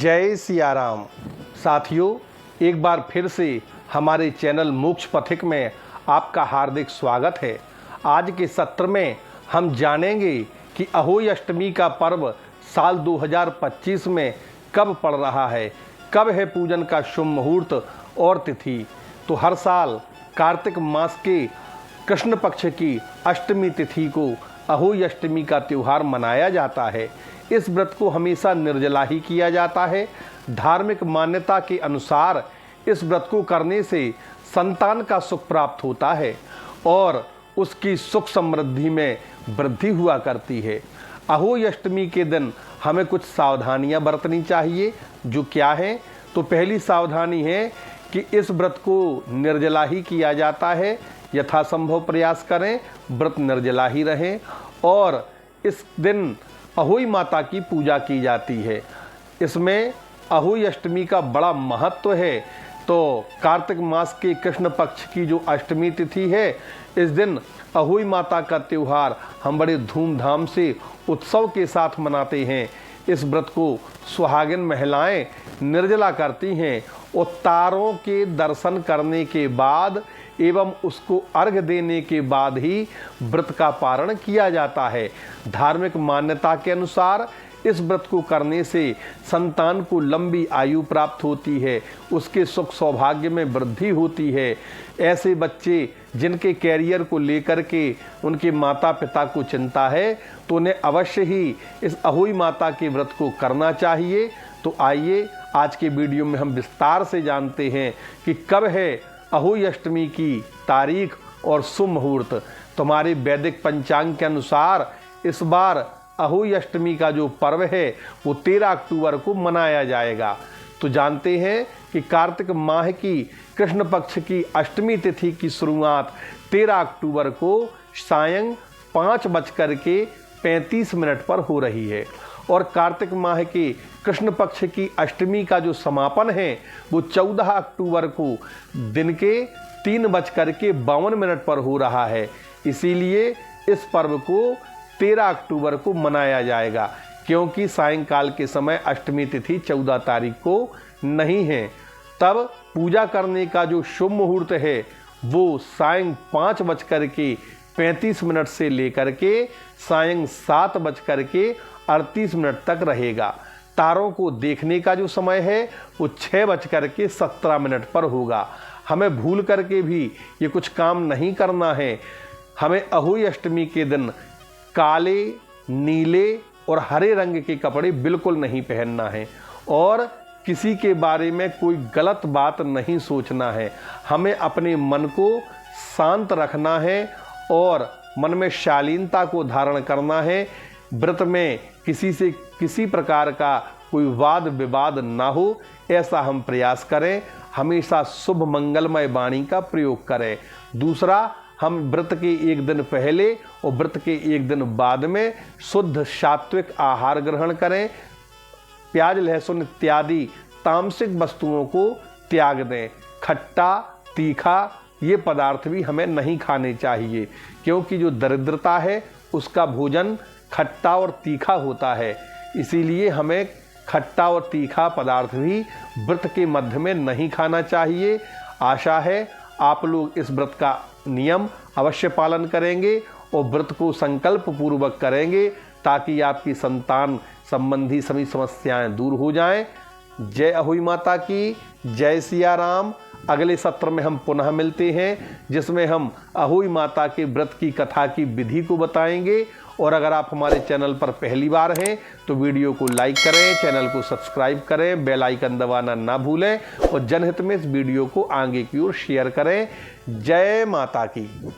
जय सिया राम। साथियों, एक बार फिर से हमारे चैनल मोक्ष पथिक में आपका हार्दिक स्वागत है। आज के सत्र में हम जानेंगे कि अहोई अष्टमी का पर्व साल 2025 में कब पड़ रहा है, कब है पूजन का शुभ मुहूर्त और तिथि। तो हर साल कार्तिक मास के कृष्ण पक्ष की अष्टमी तिथि को अहोई अष्टमी का त्यौहार मनाया जाता है। इस व्रत को हमेशा निर्जला ही किया जाता है। धार्मिक मान्यता के अनुसार इस व्रत को करने से संतान का सुख प्राप्त होता है और उसकी सुख समृद्धि में वृद्धि हुआ करती है। अहोई अष्टमी के दिन हमें कुछ सावधानियां बरतनी चाहिए, जो क्या है। तो पहली सावधानी है कि इस व्रत को निर्जला ही किया जाता है। यथासंभव प्रयास करें व्रत निर्जला ही रहें और इस दिन अहोई माता की पूजा की जाती है। इसमें अहोई अष्टमी का बड़ा महत्व है। तो कार्तिक मास के कृष्ण पक्ष की जो अष्टमी तिथि है, इस दिन अहोई माता का त्यौहार हम बड़े धूमधाम से उत्सव के साथ मनाते हैं। इस व्रत को सुहागिन महिलाएं निर्जला करती हैं और तारों के दर्शन करने के बाद एवं उसको अर्घ्य देने के बाद ही व्रत का पारण किया जाता है। धार्मिक मान्यता के अनुसार इस व्रत को करने से संतान को लंबी आयु प्राप्त होती है, उसके सुख सौभाग्य में वृद्धि होती है। ऐसे बच्चे जिनके कैरियर को लेकर के उनके माता पिता को चिंता है, तो उन्हें अवश्य ही इस अहोई माता के व्रत को करना चाहिए। तो आइए आज के वीडियो में हम विस्तार से जानते हैं कि कब है अहोई अष्टमी की तारीख और शुभ मुहूर्त। तुम्हारे वैदिक पंचांग के अनुसार इस बार अहोई अष्टमी का जो पर्व है वो 13 अक्टूबर को मनाया जाएगा। तो जानते हैं कि कार्तिक माह की कृष्ण पक्ष की अष्टमी तिथि की शुरुआत 13 अक्टूबर को सायं 5:35 पर हो रही है और कार्तिक माह के कृष्ण पक्ष की अष्टमी का जो समापन है वो 14 अक्टूबर को दिन के 3:52 पर हो रहा है। इसीलिए इस पर्व को 13 अक्टूबर को मनाया जाएगा, क्योंकि सायंकाल के समय अष्टमी तिथि 14 तारीख को नहीं है। तब पूजा करने का जो शुभ मुहूर्त है वो सायं 5:35 से लेकर के सायं 7:38 तक रहेगा। तारों को देखने का जो समय है वो 6:17 पर होगा। हमें भूल करके भी ये कुछ काम नहीं करना है। हमें अहोई अष्टमी के दिन काले, नीले और हरे रंग के कपड़े बिल्कुल नहीं पहनना है और किसी के बारे में कोई गलत बात नहीं सोचना है। हमें अपने मन को शांत रखना है और मन में शालीनता को धारण करना है। व्रत में किसी से किसी प्रकार का कोई वाद विवाद ना हो, ऐसा हम प्रयास करें। हमेशा शुभ मंगलमय वाणी का प्रयोग करें। दूसरा, हम व्रत के एक दिन पहले और व्रत के एक दिन बाद में शुद्ध सात्विक आहार ग्रहण करें। प्याज, लहसुन इत्यादि तामसिक वस्तुओं को त्याग दें। खट्टा, तीखा ये पदार्थ भी हमें नहीं खाने चाहिए, क्योंकि जो दरिद्रता है उसका भोजन खट्टा और तीखा होता है। इसीलिए हमें खट्टा और तीखा पदार्थ भी व्रत के मध्य में नहीं खाना चाहिए। आशा है आप लोग इस व्रत का नियम अवश्य पालन करेंगे और व्रत को संकल्प पूर्वक करेंगे, ताकि आपकी संतान संबंधी सभी समस्याएं दूर हो जाएं। जय अहोई माता की, जय सिया राम। अगले सत्र में हम पुनः मिलते हैं, जिसमें हम अहोई माता के व्रत की कथा की विधि को बताएंगे। और अगर आप हमारे चैनल पर पहली बार हैं तो वीडियो को लाइक करें, चैनल को सब्सक्राइब करें, बेल आइकन दबाना ना भूलें और जनहित में इस वीडियो को आगे की ओर शेयर करें। जय माता की।